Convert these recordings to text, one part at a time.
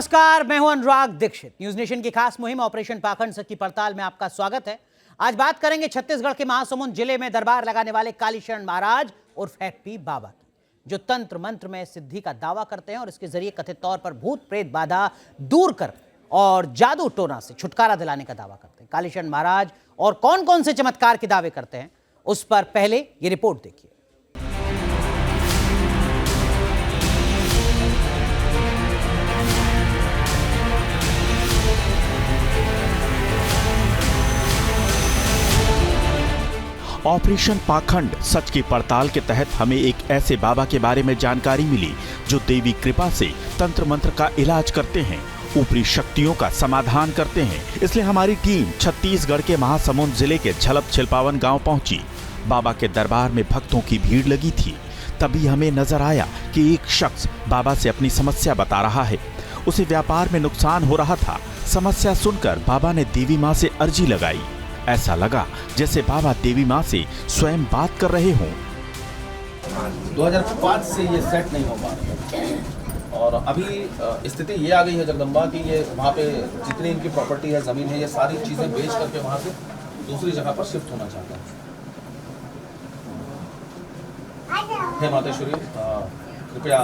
नमस्कार, मैं हूं अनुराग दीक्षित। न्यूज नेशन की खास मुहिम ऑपरेशन पाखंड सच की पड़ताल में आपका स्वागत है। आज बात करेंगे छत्तीसगढ़ के महासमुंद जिले में दरबार लगाने वाले कालीशरण महाराज उर्फ हैप्पी बाबा की, जो तंत्र मंत्र में सिद्धि का दावा करते हैं और इसके जरिए कथित तौर पर भूत प्रेत बाधा दूर कर और जादू टोना से छुटकारा दिलाने का दावा करते हैं। कालीशरण महाराज और कौन कौन से चमत्कार के दावे करते हैं, उस पर पहले ये रिपोर्ट देखिए। ऑपरेशन पाखंड सच की पड़ताल के तहत हमें एक ऐसे बाबा के बारे में जानकारी मिली जो देवी कृपा से तंत्र मंत्र का इलाज करते हैं, ऊपरी शक्तियों का समाधान करते हैं। इसलिए हमारी टीम छत्तीसगढ़ के महासमुंद जिले के झलप छिलपावन गांव पहुंची। बाबा के दरबार में भक्तों की भीड़ लगी थी। तभी हमें नजर आया कि एक शख्स बाबा से अपनी समस्या बता रहा है। उसे व्यापार में नुकसान हो रहा था। समस्या सुनकर बाबा ने देवी माँ से अर्जी लगाई। ऐसा लगा जैसे बाबा देवी माँ से स्वयं बात कर रहे हों। 2005 से ये सेट नहीं हो पा रहा और अभी स्थिति ये आ गई है जगदम्बा की ये वहाँ पे जितनी इनकी प्रॉपर्टी है, ज़मीन है, ये सारी चीज़ें बेच करके वहाँ से दूसरी जगह पर शिफ्ट होना चाहते हैं। हे मातेश्वरी, कृपया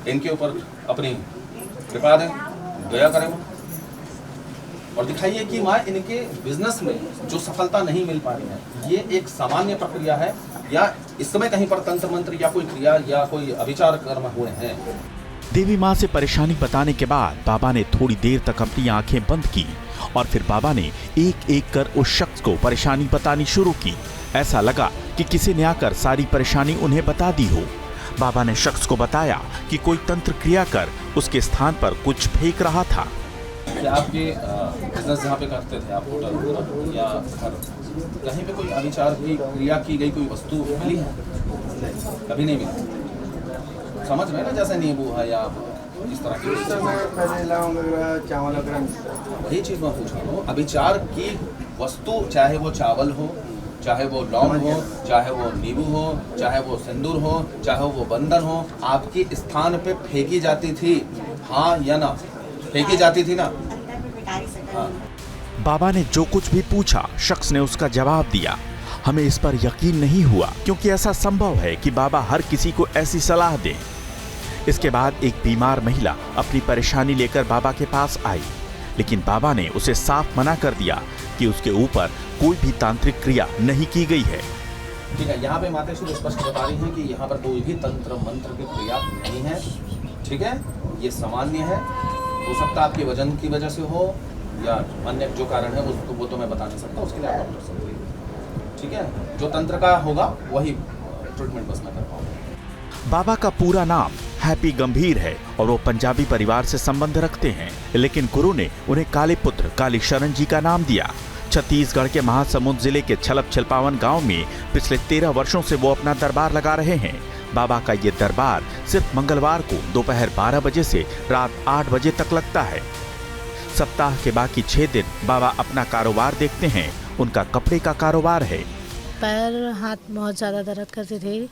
इनके ऊपर अपनी कृपा दें, दया करें और दिखाइए कि माँ इनके बिजनेस में जो सफलता नहीं मिल पा रही है, ये एक सामान्य प्रक्रिया है या इस समय कहीं पर तंत्र मंत्र या कोई क्रिया या कोई अभिचार कर्म हुए हैं। देवी माँ से परेशानी बताने के बाद बाबा ने थोड़ी देर तक अपनी आंखें बंद की और फिर बाबा ने एक एक कर उस शख्स को परेशानी बतानी शुरू की। ऐसा लगा कि किसी ने आकर सारी परेशानी उन्हें बता दी हो। बाबा ने शख्स को बताया कि कोई तंत्र क्रिया कर उसके स्थान पर कुछ फेंक रहा था। क्या आपके बिजनेस जहाँ पे करते थे आप, होटल या घर, कहीं पे कोई अभिचार की क्रिया की गई कोई वस्तु मिली है? कभी नहीं मिली। समझ में ना, जैसे नींबू है या इस तरह की चावल, वही चीज़ मैं पूछ रहा हूँ। अभिचार की वस्तु, चाहे वो चावल हो, चाहे वो लौंग हो, चाहे वो नींबू हो, चाहे वो सिंदूर हो, चाहे वो बंधन हो, आपके स्थान पे फेंकी जाती थी, हाँ या ना? फेंकी जाती थी ना? हाँ। बाबा ने जो कुछ भी पूछा शख्स ने उसका जवाब दिया। हमें इस पर यकीन नहीं हुआ क्योंकि ऐसा संभव है कि बाबा हर किसी को ऐसी सलाह दें। इसके बाद एक बीमार महिला अपनी परेशानी लेकर बाबा के पास आई, लेकिन बाबा ने उसे साफ मना कर दिया कि उसके ऊपर कोई भी तांत्रिक क्रिया नहीं की गई है। ठीक है, यहाँ पे मातेश्वरी स्पष्ट बता रही हैं कि यहाँ पर कोई भी तंत्र मंत्र की क्रिया नहीं है। ठीक है, ये सामान्य है। हो सकता है आपके वजन की वजह से हो या अन्य जो कारण है वो तो मैं बता नहीं सकता, उसके लिए आप डॉक्टर से मिलिए। ठीक है, जो तंत्र का होगा वही ट्रीटमेंट बस मैं कर पाऊंगा। बाबा का पूरा नाम हैप्पी गंभीर है और वो पंजाबी परिवार से संबंध रखते हैं, लेकिन गुरु ने उन्हें काली पुत्र कालीशरण जी का नाम दिया। छत्तीसगढ़ के महासमुंद जिले के छलप छिलपावन गांव में पिछले 13 वर्षों से वो अपना दरबार लगा रहे हैं। बाबा का ये दरबार सिर्फ मंगलवार को दोपहर 12 बजे से रात 8 बजे तक लगता है। सप्ताह के बाकी 6 दिन बाबा अपना कारोबार देखते हैं। उनका कपड़े का कारोबार है। पैर हाथ बहुत ज़्यादा दर्द करते थे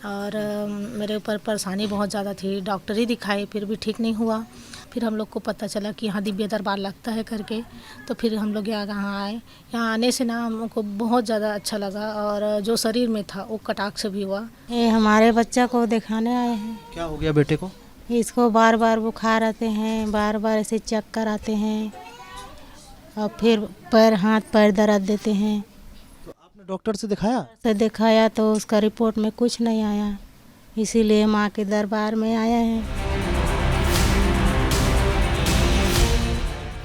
और मेरे ऊपर परेशानी बहुत ज़्यादा थी। डॉक्टर ही दिखाए, फिर भी ठीक नहीं हुआ। फिर हम लोग को पता चला कि यहाँ दिव्य दरबार लगता है करके, तो फिर हम लोग यहाँ आए। यहाँ आने से ना हमको बहुत ज़्यादा अच्छा लगा और जो शरीर में था वो कटाक्ष भी हुआ। ये हमारे बच्चा को दिखाने आए हैं। क्या हो गया बेटे को? इसको बार बार बुखार आते हैं, बार बार ऐसे चक्कर आते हैं और फिर पैर हाथ पैर दर्द देते हैं। तो आपने डॉक्टर से दिखाया? से दिखाया तो उसका रिपोर्ट में कुछ नहीं आया, इसीलिए माँ के दरबार में आया है।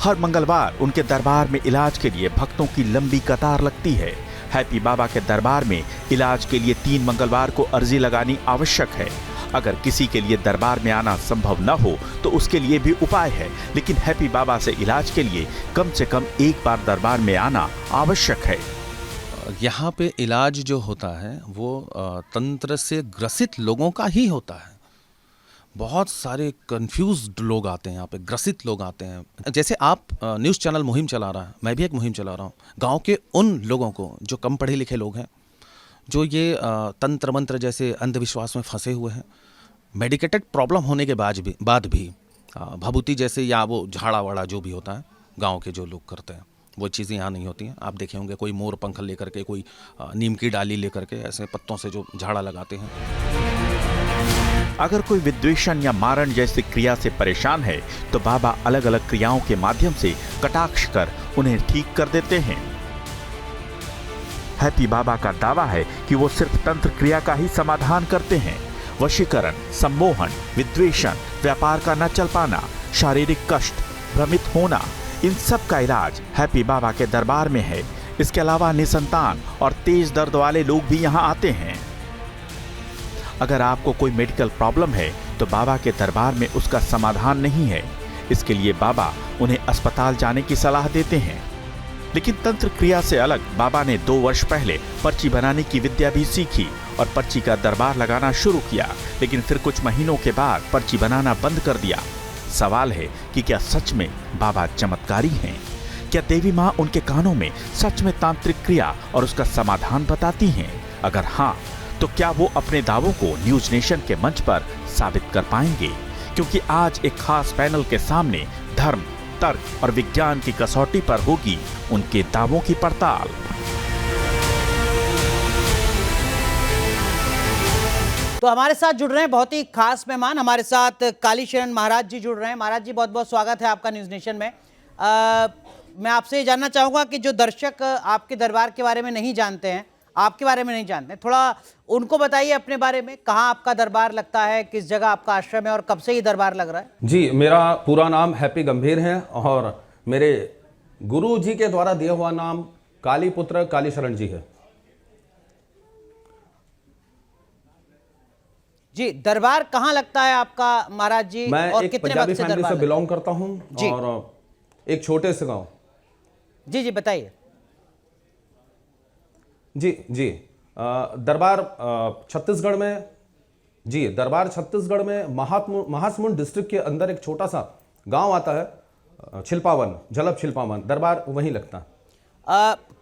हर मंगलवार उनके दरबार में इलाज के लिए भक्तों की लंबी कतार लगती है। हैप्पी बाबा के दरबार में इलाज के लिए 3 मंगलवार को अर्जी लगानी आवश्यक है। अगर किसी के लिए दरबार में आना संभव न हो तो उसके लिए भी उपाय है, लेकिन हैप्पी बाबा से इलाज के लिए कम से कम एक बार दरबार में आना आवश्यक है। यहाँ पे इलाज जो होता है वो तंत्र से ग्रसित लोगों का ही होता है। बहुत सारे कंफ्यूज्ड लोग आते हैं यहाँ पे, ग्रसित लोग आते हैं। जैसे आप न्यूज़ चैनल मुहिम चला रहा है, मैं भी एक मुहिम चला रहा हूँ। गांव के उन लोगों को जो कम पढ़े लिखे लोग हैं, जो ये तंत्र मंत्र जैसे अंधविश्वास में फंसे हुए हैं, मेडिकेटेड प्रॉब्लम होने के बाद भी भभूति जैसे या वो झाड़ा वाड़ा जो भी होता है गांव के जो लोग करते हैं वो चीज़ें यहाँ नहीं होती हैं। आप देखे होंगे कोई मोर पंख लेकर के, कोई नीम की डाली लेकर के ऐसे पत्तों से जो झाड़ा लगाते हैं। अगर कोई विद्वेषण या मारण जैसी क्रिया से परेशान है तो बाबा अलग अलग क्रियाओं के माध्यम से कटाक्ष कर उन्हें ठीक कर देते हैं। हैप्पी बाबा का दावा है कि वो सिर्फ तंत्र क्रिया का ही समाधान करते हैं। वशीकरण, सम्मोहन, विद्वेषण, व्यापार का न चल पाना, शारीरिक कष्ट, भ्रमित होना, इन सब का इलाज हैप्पी बाबा के दरबार में है। इसके अलावा निसंतान और तेज दर्द वाले लोग भी यहाँ आते हैं। अगर आपको कोई मेडिकल प्रॉब्लम है तो बाबा के दरबार में उसका समाधान नहीं है। इसके लिए बाबा उन्हें अस्पताल जाने की सलाह देते हैं। लेकिन तंत्र क्रिया से अलग बाबा ने 2 वर्ष पहले पर्ची बनाने की विद्या भी सीखी और पर्ची का दरबार लगाना शुरू किया। लेकिन फिर कुछ महीनों के बाद पर्ची बनाना बंद कर दिया। सवाल है कि क्या सच में बाबा चमत्कारी हैं? क्या देवी माँ उनके कानों में सच में तांत्रिक क्रिया और उसका समाधान बताती हैं? अगर हाँ, तो क्या वो अपने दावों को न्यूज नेशन के मंच पर साबित कर पाएंगे? क्योंकि आज एक खास पैनल के सामने धर्म, तर्क और विज्ञान की कसौटी पर होगी उनके दावों की पड़ताल। तो हमारे साथ जुड़ रहे हैं बहुत ही खास मेहमान। हमारे साथ कालीशरण महाराज जी जुड़ रहे हैं। महाराज जी, बहुत बहुत स्वागत है आपका न्यूज नेशन में। मैं आपसे जानना चाहूंगा कि जो दर्शक आपके दरबार के बारे में नहीं जानते हैं, आपके बारे में नहीं जानते, थोड़ा उनको बताइए अपने बारे में। कहाँ आपका दरबार लगता है, किस जगह आपका आश्रम है और कब से ये दरबार लग रहा है? जी, मेरा पूरा नाम हैप्पी गंभीर है और मेरे गुरु जी के द्वारा दिया हुआ नाम कालीपुत्र कालीशरण जी है। जी, दरबार कहाँ लगता है आपका महाराज जी? मैं और एक कितने पंजाबी वक्त से फैमिली दरबार से बिलोंग करता हूँ और एक छोटे से गांव। जी बताइए। जी दरबार छत्तीसगढ़ में, जी दरबार छत्तीसगढ़ में महासमुंद डिस्ट्रिक्ट के अंदर एक छोटा सा गांव आता है, छिलपावन, झलप छिलपावन, दरबार वहीं लगता है।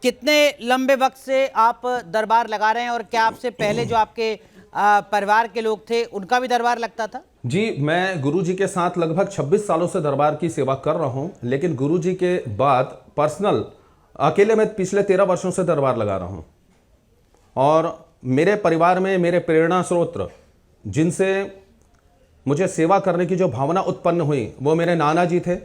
कितने लंबे वक्त से आप दरबार लगा रहे हैं और क्या आपसे पहले जो आपके परिवार के लोग थे उनका भी दरबार लगता था? जी, मैं गुरुजी के साथ लगभग 26 सालों से दरबार की सेवा कर रहा हूं, लेकिन गुरुजी के बाद पर्सनल अकेले मैं पिछले 13 वर्षों से दरबार लगा रहा हूं। और मेरे परिवार में मेरे प्रेरणा स्रोत जिनसे मुझे सेवा करने की जो भावना उत्पन्न हुई वो मेरे नाना जी थे।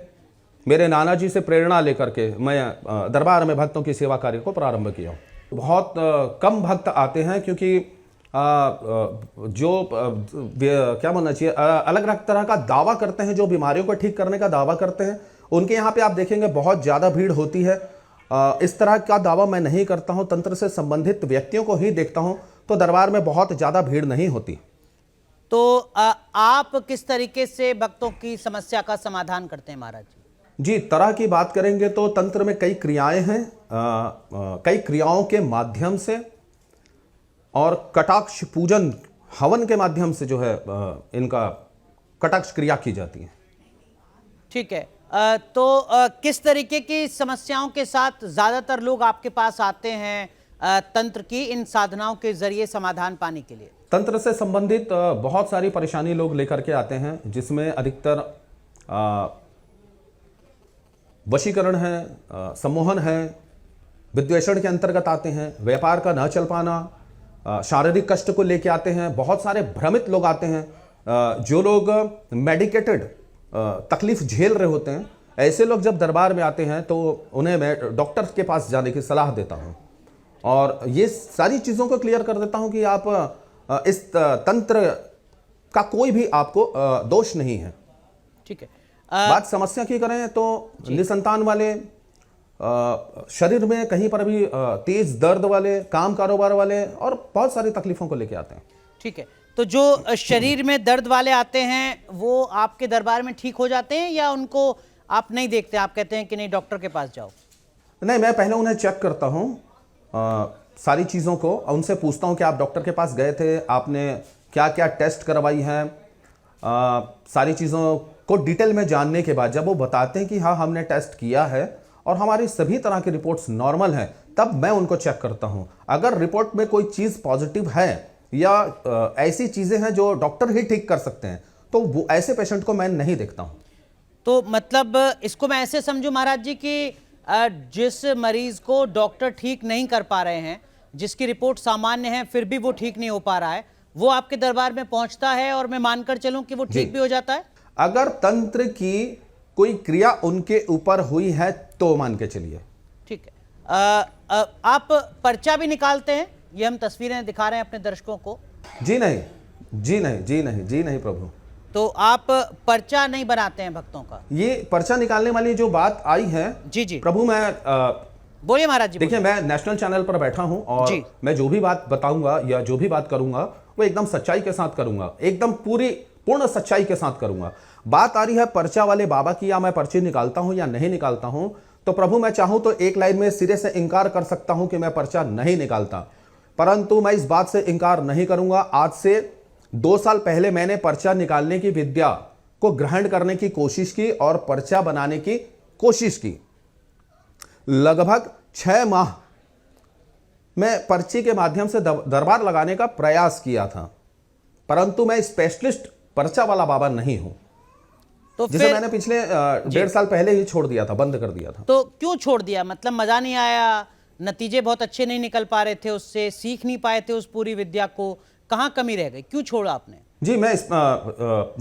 मेरे नाना जी से प्रेरणा लेकर के मैं दरबार में भक्तों की सेवा कार्य को प्रारंभ किया। बहुत कम भक्त आते हैं क्योंकि क्या बोलना चाहिए, अलग अलग तरह का दावा करते हैं, जो बीमारियों को ठीक करने का दावा करते हैं, उनके यहाँ पे आप देखेंगे बहुत ज़्यादा भीड़ होती है। इस तरह का दावा मैं नहीं करता हूँ, तंत्र से संबंधित व्यक्तियों को ही देखता हूँ, तो दरबार में बहुत ज़्यादा भीड़ नहीं होती। तो आप किस तरीके से भक्तों की समस्या का समाधान करते हैं महाराज जी? जी, तरह की बात करेंगे तो तंत्र में कई क्रियाएं हैं, कई क्रियाओं के माध्यम से और कटाक्ष पूजन हवन के माध्यम से जो है इनका कटाक्ष क्रिया की जाती है। ठीक है। तो किस तरीके की समस्याओं के साथ ज्यादातर लोग आपके पास आते हैं तंत्र की इन साधनाओं के जरिए समाधान पाने के लिए? तंत्र से संबंधित बहुत सारी परेशानी लोग लेकर के आते हैं, जिसमें अधिकतर वशीकरण है, सम्मोहन है, विद्वेषण के अंतर्गत आते हैं, व्यापार का न चल पाना, शारीरिक कष्ट को लेके आते हैं। बहुत सारे भ्रमित लोग आते हैं, जो लोग मेडिकेटेड तकलीफ झेल रहे होते हैं। ऐसे लोग जब दरबार में आते हैं तो उन्हें मैं डॉक्टर के पास जाने की सलाह देता हूं और ये सारी चीज़ों को क्लियर कर देता हूं कि आप इस तंत्र का कोई भी आपको दोष नहीं है। ठीक है। बात समस्या की करें तो निसंतान वाले, शरीर में कहीं पर भी तेज दर्द वाले, काम कारोबार वाले और बहुत सारी तकलीफों को लेके आते हैं। ठीक है। तो जो शरीर में दर्द वाले आते हैं वो आपके दरबार में ठीक हो जाते हैं या उनको आप नहीं देखते, आप कहते हैं कि नहीं डॉक्टर के पास जाओ? नहीं, मैं पहले उन्हें चेक करता हूँ सारी चीज़ों को, उनसे पूछता हूँ कि आप डॉक्टर के पास गए थे, आपने क्या क्या टेस्ट करवाई हैं, सारी चीज़ों को डिटेल में जानने के बाद जब वो बताते हैं कि हाँ हमने टेस्ट किया है और हमारी सभी तरह की रिपोर्ट्स नॉर्मल हैं, तब मैं उनको चेक करता हूँ। अगर रिपोर्ट में कोई चीज़ पॉजिटिव है या ऐसी चीजें हैं जो डॉक्टर ही ठीक कर सकते हैं, तो वो ऐसे पेशेंट को मैं नहीं देखता हूं। तो मतलब इसको मैं ऐसे समझूं महाराज जी कि जिस मरीज को डॉक्टर ठीक नहीं कर पा रहे हैं, जिसकी रिपोर्ट सामान्य है फिर भी वो ठीक नहीं हो पा रहा है, वो आपके दरबार में पहुंचता है और मैं मानकर चलूं कि वो ठीक भी हो जाता है? अगर तंत्र की कोई क्रिया उनके ऊपर हुई है तो मान के चलिए। ठीक है। आप पर्चा भी निकालते हैं? ये हम तस्वीरें दिखा रहे हैं अपने दर्शकों को। जी नहीं, जी नहीं, जी नहीं, जी नहीं प्रभु। तो आप पर्चा नहीं बनाते हैं भक्तों का? ये पर्चा निकालने वाली जो बात आई है, जी जी प्रभु मैं बोलिए महाराज जी। देखिए, मैं नेशनल चैनल पर बैठा हूं और मैं जो भी बात बताऊंगा या जो भी बात करूंगा वो एकदम सच्चाई के साथ करूंगा, एकदम पूर्ण सच्चाई के साथ करूंगा। बात आ रही है पर्चा वाले बाबा की, या मैं पर्ची निकालता हूं या नहीं निकालता हूं, तो प्रभु मैं चाहूं तो एक लाइन में सिरे से इंकार कर सकता हूं कि मैं पर्चा नहीं निकालता, परंतु मैं इस बात से इंकार नहीं करूंगा। आज से 2 साल पहले मैंने पर्चा निकालने की विद्या को ग्रहण करने की कोशिश की और पर्चा बनाने की कोशिश की। लगभग 6 माह मैं पर्ची के माध्यम से दरबार लगाने का प्रयास किया था, परंतु मैं स्पेशलिस्ट पर्चा वाला बाबा नहीं हूं। तो जिसे मैंने पिछले 1.5 साल पहले ही छोड़ दिया था, बंद कर दिया था। तो क्यों छोड़ दिया? मतलब मजा नहीं आया, नतीजे बहुत अच्छे नहीं निकल पा रहे थे, उससे सीख नहीं पाए थे उस पूरी विद्या को, कहां कमी रह गई, क्यों छोड़ा आपने? जी मैं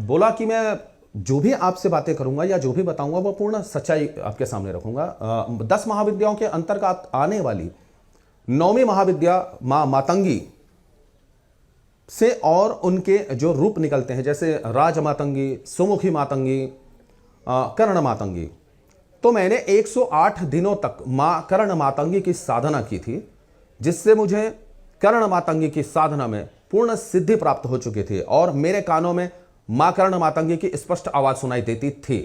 बोला कि मैं जो भी आपसे बातें करूंगा या जो भी बताऊंगा वो पूर्ण सच्चाई आपके सामने रखूंगा। 10 महाविद्याओं के अंतर्गत आने वाली 9वीं महाविद्या मां मातंगी से और उनके जो रूप निकलते हैं, जैसे राज मातंगी, सुमुखी मातंगी, कर्ण मातंगी, तो मैंने 108 दिनों तक मां कर्ण मातंगी की साधना की थी, जिससे मुझे कर्ण मातंगी की साधना में पूर्ण सिद्धि प्राप्त हो चुकी थी और मेरे कानों में मां कर्ण मातंगी की स्पष्ट आवाज सुनाई देती थी,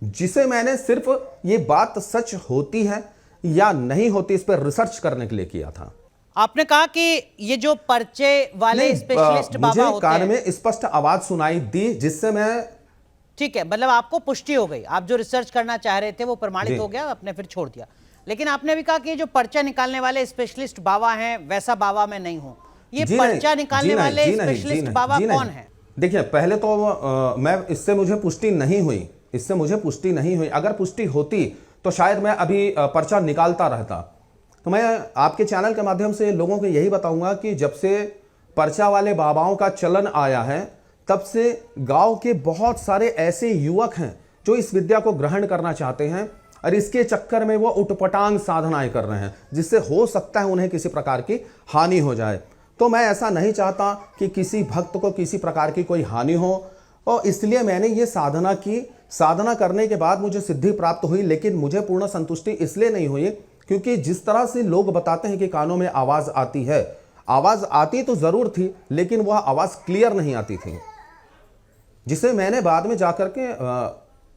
जिसे मैंने सिर्फ ये बात सच होती है या नहीं होती इस पर रिसर्च करने के लिए किया था। आपने कहा कि ये जो पर्चे वाले स्पेशलिस्ट बाबा होते हैं, कान में स्पष्ट आवाज सुनाई दी, जिससे मैं, ठीक है, मतलब आपको पुष्टि हो गई, आप जो रिसर्च करना चाह रहे थे वो प्रमाणित हो गया, आपने फिर छोड़ दिया। लेकिन आपने भी कहा कि जो पर्चा निकालने वाले स्पेशलिस्ट बाबा हैं वैसा बाबा मैं नहीं हूं। ये पर्चा निकालने वाले स्पेशलिस्ट बाबा कौन है? देखिए, पहले तो मैं इससे मुझे पुष्टि नहीं हुई, अगर पुष्टि होती तो शायद मैं अभी पर्चा निकालता रहता। तो मैं आपके चैनल के माध्यम से लोगों को यही बताऊंगा कि जब से पर्चा वाले बाबाओं का चलन आया है, तब से गांव के बहुत सारे ऐसे युवक हैं जो इस विद्या को ग्रहण करना चाहते हैं और इसके चक्कर में वो उटपटांग साधनाएं कर रहे हैं, जिससे हो सकता है उन्हें किसी प्रकार की हानि हो जाए। तो मैं ऐसा नहीं चाहता कि किसी भक्त को किसी प्रकार की कोई हानि हो, और इसलिए मैंने ये साधना की। साधना करने के बाद मुझे सिद्धि प्राप्त हुई, लेकिन मुझे पूर्ण संतुष्टि इसलिए नहीं हुई क्योंकि जिस तरह से लोग बताते हैं कि कानों में आवाज आती है, आवाज आती तो जरूर थी, लेकिन वह आवाज क्लियर नहीं आती थी, जिसे मैंने बाद में जाकर के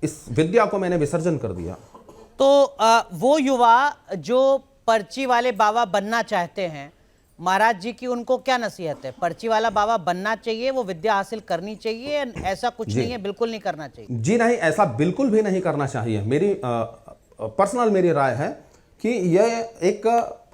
इस विद्या को मैंने विसर्जन कर दिया। तो वो युवा जो पर्ची वाले बाबा बनना चाहते हैं, महाराज जी की उनको क्या नसीहत है? पर्ची वाला बाबा बनना चाहिए, वो विद्या हासिल करनी चाहिए, ऐसा कुछ नहीं है, बिल्कुल नहीं करना चाहिए? जी नहीं, ऐसा बिल्कुल भी नहीं करना चाहिए। मेरी पर्सनल मेरी राय है कि यह एक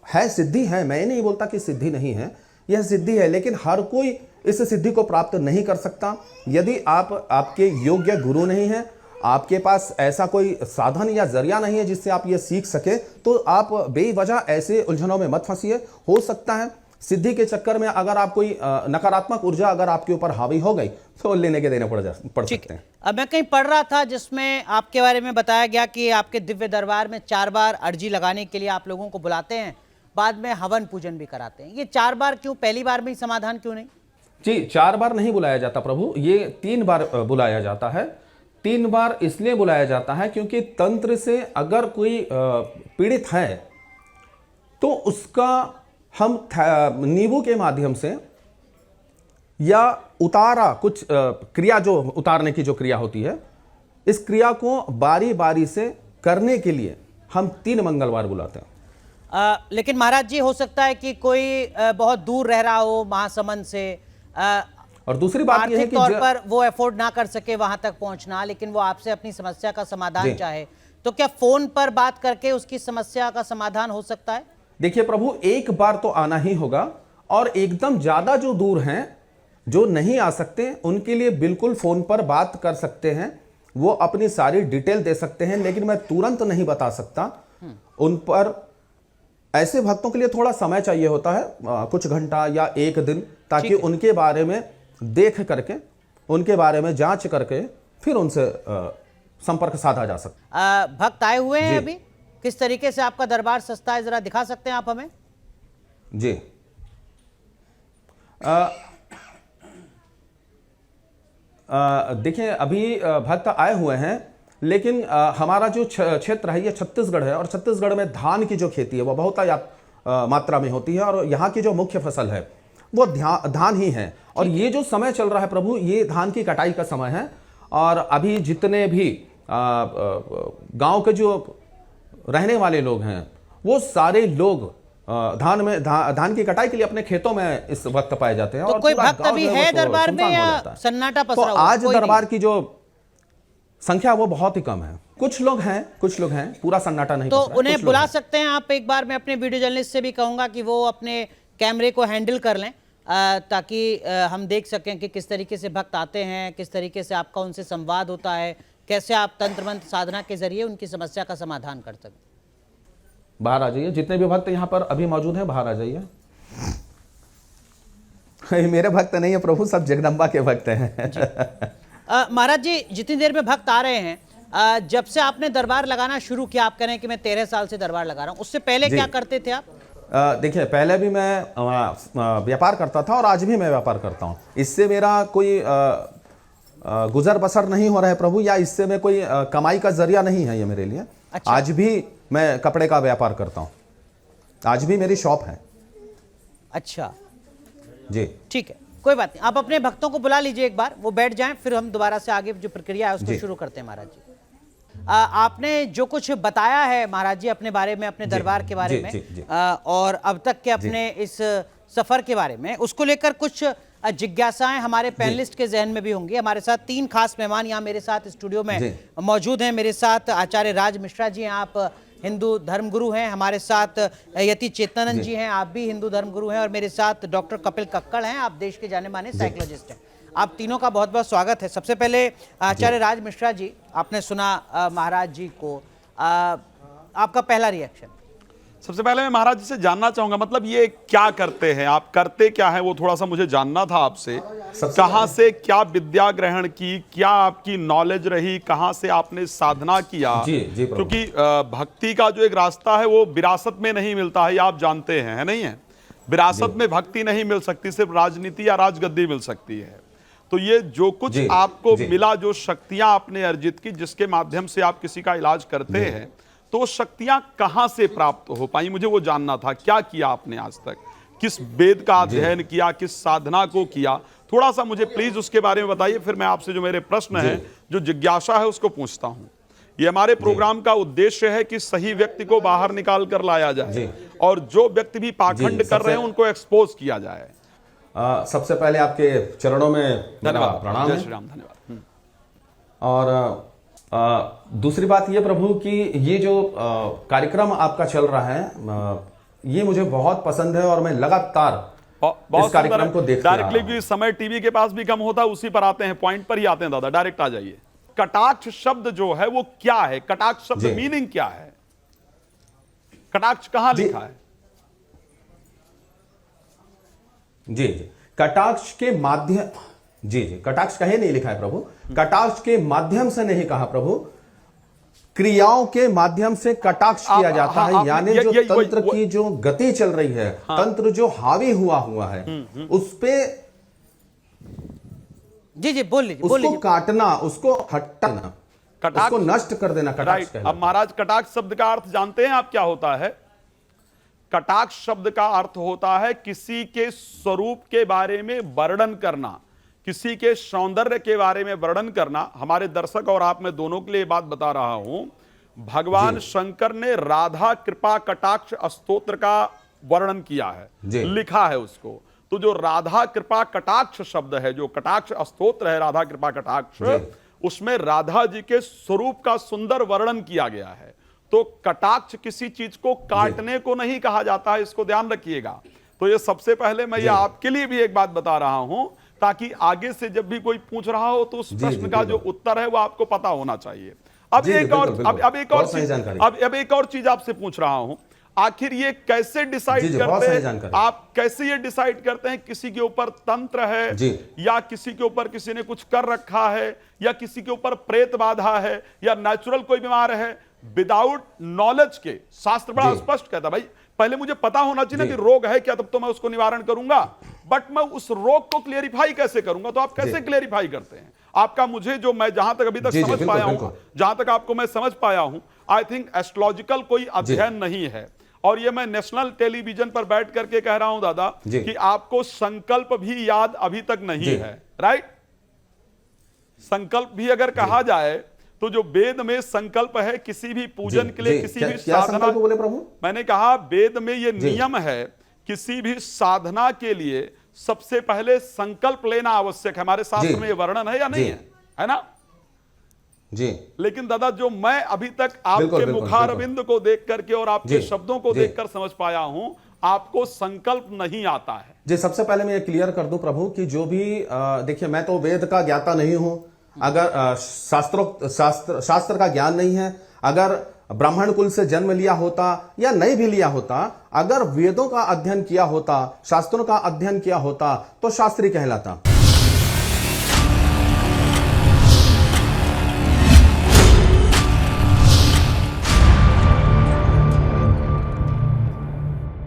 है सिद्धि है, मैं नहीं बोलता कि सिद्धि नहीं है, यह सिद्धि है, लेकिन हर कोई इस सिद्धि को प्राप्त नहीं कर सकता। यदि आप आपके योग्य गुरु नहीं है, आपके पास ऐसा कोई साधन या जरिया नहीं है जिससे आप ये सीख सके, तो आप बेवजह ऐसे उलझनों में मत फंसिए। हो सकता है सिद्धि के चक्कर में अगर आप कोई नकारात्मक ऊर्जा अगर आपके ऊपर हावी हो गई तो लेने के देने पड़ सकते हैं। अब मैं कहीं पढ़ रहा था जिसमें आपके बारे में बताया गया कि आपके दिव्य दरबार में 4 बार अर्जी लगाने के लिए आप लोगों को बुलाते हैं, बाद में हवन पूजन भी कराते हैं। ये 4 बार क्यों? पहली बार में ही समाधान क्यों नहीं? जी, 4 बार नहीं बुलाया जाता प्रभु, ये 3 बार बुलाया जाता है। 3 बार इसलिए बुलाया जाता है क्योंकि तंत्र से अगर कोई पीड़ित है तो उसका हम नींबू के माध्यम से या उतारा कुछ क्रिया, जो उतारने की जो क्रिया होती है, इस क्रिया को बारी बारी से करने के लिए हम 3 मंगलवार बुलाते हैं। लेकिन महाराज जी, हो सकता है कि कोई बहुत दूर रह रहा हो महासमंद से, और दूसरी बात यह है कि तौर पर वो अफोर्ड ना कर सके वहां तक पहुंचना, लेकिन वो आपसे अपनी समस्या का समाधान चाहे, तो क्या फोन पर बात करके उसकी समस्या का समाधान हो सकता है? देखिए प्रभु, एक बार तो आना ही होगा और एकदम ज़्यादा जो दूर हैं, जो नहीं आ सकते, उनके लिए बिल्कुल फ़ोन पर बात कर सकते हैं, वो अपनी सारी डिटेल दे सकते हैं, लेकिन मैं तुरंत नहीं बता सकता। उन पर ऐसे भक्तों के लिए थोड़ा समय चाहिए होता है, कुछ घंटा या एक दिन, ताकि उनके बारे में देख करके, उनके बारे में जांच करके फिर उनसे संपर्क साधा जा सकता। भक्त आए हुए हैं अभी, किस तरीके से आपका दरबार सस्ता है, जरा दिखा सकते हैं आप हमें? जी, देखिए अभी भक्त आए हुए हैं, लेकिन हमारा जो क्षेत्र है ये छत्तीसगढ़ है, और छत्तीसगढ़ में धान की जो खेती है वो बहुत मात्रा में होती है, और यहाँ की जो मुख्य फसल है वो धान ही है। और ये जो समय चल रहा है प्रभु, ये धान की कटाई का समय है, और अभी जितने भी गांव के जो रहने वाले लोग हैं वो सारे लोग धान की कटाई के लिए अपने खेतों में इस वक्त पाए जाते हैं। तो और कोई पूरा भक्त गांव अभी जो है वो दरबार में सुनसान हो या जाता है। सन्नाटा तो पसरा हुआ? आज कोई दरबार नहीं? की जो संख्या वो बहुत ही कम है। कुछ लोग हैं, पूरा सन्नाटा नहीं तो पसरा है, उन्हें कुछ लोग बुला हैं। सकते हैं आप एक बार? मैं अपने वीडियो जर्नलिस्ट से भी कहूंगा कि वो अपने कैमरे को हैंडल कर लें, ताकि हम देख सकें कि किस तरीके से भक्त आते हैं, किस तरीके से आपका उनसे संवाद होता है, कैसे आप तंत्र मंत्र साधना के जरिए उनकी समस्या का समाधान कर सकें। बाहर आ जाइए, जितने भी भक्त यहाँ पर अभी मौजूद हैं बाहर आ जाइए। मेरे भक्त नहीं है प्रभु, सब जगदम्बा के भक्त हैं। महाराज जी, जितनी देर में भक्त आ रहे हैं, जब से आपने दरबार लगाना शुरू किया, आप कह रहे हैं कि मैं 13 साल से दरबार लगा रहा हूं, उससे पहले क्या करते थे आप? देखिए, पहले भी मैं व्यापार करता था और आज भी मैं व्यापार करता हूँ। इससे मेरा कोई गुजर बसर नहीं हो रहा है प्रभु, या इससे मैं कोई कमाई का जरिया नहीं है ये मेरे लिए। अच्छा। आज भी मैं कपड़े का व्यापार करता हूँ, आज भी मेरी शॉप है। अच्छा जी, ठीक है, कोई बात नहीं। आप अपने भक्तों को बुला लीजिए एक बार, वो बैठ जाएं, फिर हम दोबारा से आगे जो प्रक्रिया है उसको शुरू करते हैं। महाराज जी, आपने जो कुछ बताया है महाराज जी अपने बारे में, अपने दरबार के बारे में, और अब तक के अपने इस सफर के बारे में, उसको लेकर कुछ जिज्ञासाएं हमारे पैनलिस्ट के जहन में भी होंगी। हमारे साथ 3 खास मेहमान यहाँ मेरे साथ स्टूडियो में मौजूद हैं। मेरे साथ आचार्य राज मिश्रा जी हैं, आप हिंदू धर्मगुरु हैं। हमारे साथ यति चेतनानंद जी हैं, आप भी हिंदू धर्मगुरु हैं। और मेरे साथ डॉक्टर कपिल कक्कड़ हैं, आप देश के जाने माने साइकोलॉजिस्ट हैं। आप तीनों का बहुत बहुत स्वागत है। सबसे पहले आचार्य राज मिश्रा जी, आपने सुना महाराज जी को, आपका पहला रिएक्शन? सबसे पहले मैं महाराज जी से जानना चाहूंगा, मतलब ये क्या करते हैं, आप करते क्या है, वो थोड़ा सा मुझे जानना था आपसे। कहाँ से क्या विद्या ग्रहण की, क्या आपकी नॉलेज रही, कहाँ से आपने साधना किया? जी क्योंकि भक्ति का जो एक रास्ता है वो विरासत में नहीं मिलता है, ये आप जानते हैं, है नहीं है? विरासत में भक्ति नहीं मिल सकती, सिर्फ राजनीति या राजगद्दी मिल सकती है। तो ये जो कुछ आपको मिला, जो शक्तियां आपने अर्जित की, जिसके माध्यम से आप किसी का इलाज करते हैं, तो वो शक्तियां कहां से प्राप्त हो पाई, मुझे वो जानना था। क्या किया आपने आज तक, किस वेद का अध्ययन किया, किस साधना को किया, थोड़ा सा मुझे प्लीज उसके बारे में बताइए। फिर मैं आपसे जो मेरे प्रश्न हैं, जो जिज्ञासा है, उसको पूछता हूं। ये हमारे प्रोग्राम का उद्देश्य है कि सही व्यक्ति को बाहर निकाल कर लाया जाए, और जो व्यक्ति भी पाखंड कर रहे हैं उनको एक्सपोज किया जाए। सबसे पहले आपके चरणों में मेरा प्रणाम जय है। श्री राम, धन्यवाद। और दूसरी बात ये प्रभु कि ये जो कार्यक्रम आपका चल रहा है, ये मुझे बहुत पसंद है, और मैं लगातार इस कार्यक्रम को देखता हूं। डायरेक्टली भी समय टीवी के पास भी कम होता है, उसी पर आते हैं, पॉइंट पर ही आते हैं। दादा डायरेक्ट आ जाइए। कटाक्ष शब्द जो है वो क्या है? कटाक्ष शब्द मीनिंग क्या है? कटाक्ष कहां लिखा है? जी, कटाक्ष के माध्यम, जी, कटाक्ष कहीं नहीं लिखा है प्रभु। कटाक्ष के माध्यम से नहीं कहा प्रभु, क्रियाओं के माध्यम से कटाक्ष किया जाता है। यानी जो तंत्र की जो गति चल रही है, तंत्र जो हावी हुआ है, उस पे जी बोल लीजिए, उसको काटना, उसको हटाना, उसको नष्ट कर देना कटाक्ष कहलाता है। अब महाराज, कटाक्ष शब्द का अर्थ जानते हैं आप क्या होता है? कटाक्ष शब्द का अर्थ होता है किसी के स्वरूप के बारे में वर्णन करना, किसी के सौंदर्य के बारे में वर्णन करना। हमारे दर्शक और आप, मैं दोनों के लिए बात बता रहा हूं। भगवान शंकर ने राधा कृपा कटाक्ष स्तोत्र का वर्णन किया है, लिखा है उसको। तो जो राधा कृपा कटाक्ष शब्द है, जो कटाक्ष स्तोत्र है, राधा कृपा कटाक्ष, उसमें राधा जी के स्वरूप का सुंदर वर्णन किया गया है। तो कटाक्ष किसी चीज को काटने को नहीं कहा जाता है, इसको ध्यान रखिएगा। तो ये सबसे पहले मैं जी। ये आपके लिए भी एक बात बता रहा हूं, ताकि आगे से जब भी कोई पूछ रहा हो तो उस जी, प्रश्न जी, का जो बिल्कुल। उत्तर है वो आपको पता होना चाहिए। अब जी, जी, एक और बिल्कुल, बिल्कुल। अब एक और बहुत सही चीज जानकारी। अब एक और चीज आपसे पूछ रहा हूं, आखिर ये कैसे जी, डिसाइड जी, बहुत करते सही हैं, जानकारी। आप कैसे ये डिसाइड करते हैं किसी के ऊपर तंत्र है जी। या किसी के ऊपर किसी ने कुछ कर रखा है या किसी के ऊपर प्रेत बाधा है या नेचुरल कोई बीमार है? विदाउट नॉलेज के शास्त्र बड़ा जी। स्पष्ट कहता है, भाई पहले मुझे पता होना चाहिए ना जी। कि रोग है क्या, तब तो मैं उसको निवारण करूंगा, बट मैं उस रोग को क्लेरिफाई कैसे करूंगा? तो आप कैसे जी। क्लेरिफाई करते हैं? आपका मुझे जो मैं जहां तक अभी तक जी, जी, समझ बिल्कुल, पाया हूं, बिल्कुल। जहां तक आपको मैं समझ पाया हूं, आई थिंक एस्ट्रोलॉजिकल कोई अध्ययन नहीं है। और ये मैं नेशनल टेलीविजन पर बैठ करके कह रहा हूं दादा जी। कि आपको संकल्प भी याद अभी तक नहीं जी। है, राइट? संकल्प भी अगर कहा जाए तो जो वेद में संकल्प है किसी भी पूजन जी, के लिए, जी। किसी क्या- भी क्या साधना, संकल्प बोले प्रभु? मैंने कहा वेद में ये जी। नियम है, किसी भी साधना के लिए सबसे पहले संकल्प लेना आवश्यक है। हमारे शास्त्र जी। में ये वर्णन है या नहीं जी। है ना? जी, लेकिन दादा जो मैं अभी तक आपके बिल्कुल, बिल्कुल, मुखारविंद को देख करके और आपके जी, शब्दों को जी। देखकर समझ पाया हूं, आपको संकल्प नहीं आता है। जी, सबसे पहले मैं ये क्लियर कर दूं प्रभु कि जो भी देखिए, मैं तो वेद का ज्ञाता नहीं हूं। अगर शास्त्र का ज्ञान नहीं है, अगर ब्राह्मण कुल से जन्म लिया होता या नहीं भी लिया होता, अगर वेदों का अध्ययन किया होता, शास्त्रों का अध्ययन किया होता, तो शास्त्री कहलाता।